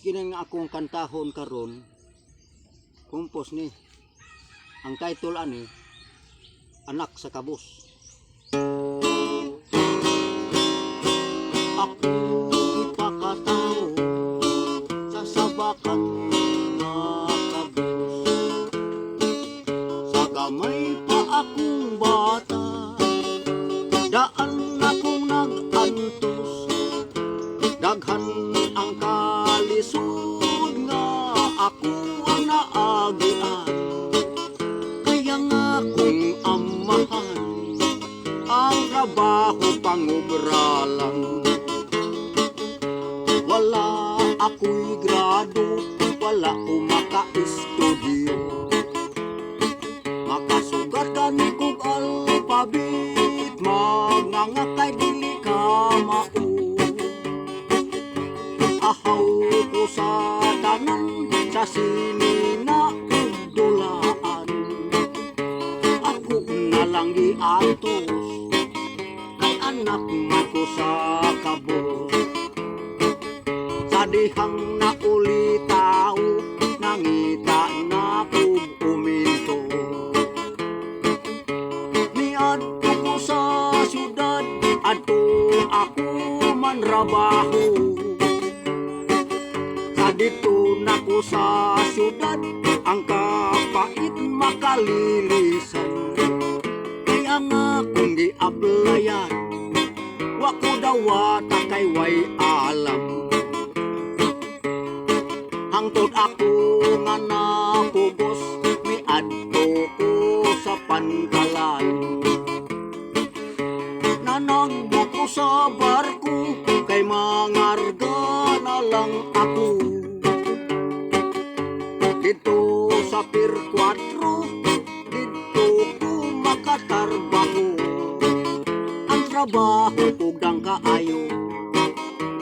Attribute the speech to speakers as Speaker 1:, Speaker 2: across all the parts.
Speaker 1: kining akong kantahon karon, kumpos ni. Ang title ani, Anak sa Kabus. Ako ipakatao sa sabakan na kabus. Sa gamay pa akong bata, daan akong nag-antos. Daghan ang kalisod nga ako ang naagian. Kaya nga kung amahan ang trabaho pangobra lang. Wala ako'y grado, wala ko maka-estudyo. Makasugat ka ni kong alphabet, mangangakay dili ka mao. Ahaw ko sa tanan, sa sinina ug dulaan. Ako na lang giatos, kay anak man ko sa kabus. Sa dihang na uli tao, nangita na kong uminto. Niadto ko sa syudad, adto ako manrabaho. Dito na ko sa syudad, ang kapait makalilisan. Kaya nga kung di-applyan, wako daw wata kay way alam. Hangtod ako nga napugos, may adto ko sa pantalan. Nanagbo ko sa barko, kay mangarga na lang ako. Dito sa Pier 4, dito ko makatarbaho. Ang trabaho ko dang kaayo,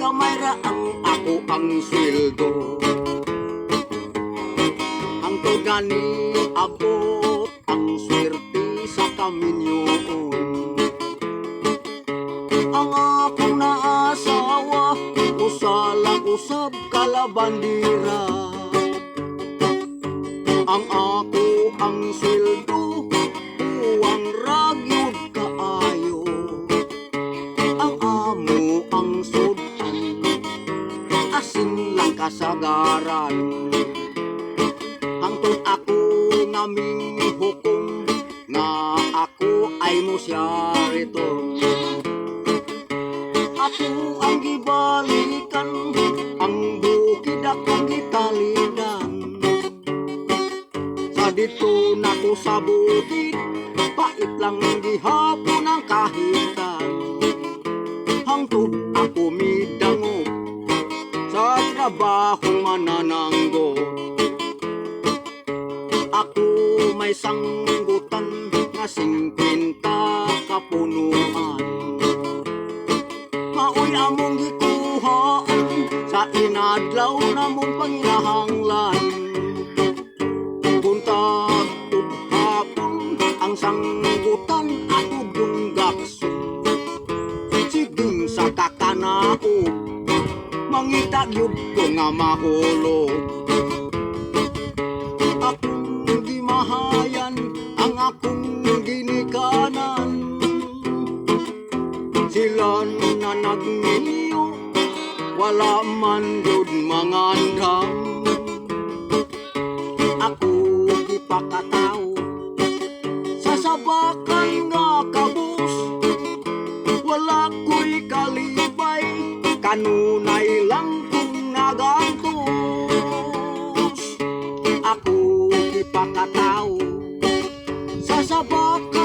Speaker 1: kamay raang ako ang sweldo. Ang tugani abot ang swerte sa kaminyoon. Ang akong naasawa, usalang usab kalabandira. Ang ako ang sweldo, uwang ragyod kaayo. Ang amo ang sudan, asin lang kasagaran. Hangtod ako naming hukom, nga ako ay musyarito. Ako ang gibalikan, ang bukid akong gitalidan. Dito na ko sa bukid, pait lang gihapon ang kahitan. Hangtod ako midango sa trabaho manananggo. Ako may sanggutan nga 50 kapunuan. Maoy among gikuhaan sa inadlaw na mong panginahanglan. Buntag ug hapon ang sanggutan ako dunggakso. Siging sa kakanao, mangita gyud ko nga mahulog. Akong gimahayan ang akong ginikanan. Sila na nagniyo, wala man gyud mangandam. Ako ipakatao sa sabakan nga kabus. Wala ko'y kalibay, kanunay lang kung nagantos. Ako ipakatao sa sabakan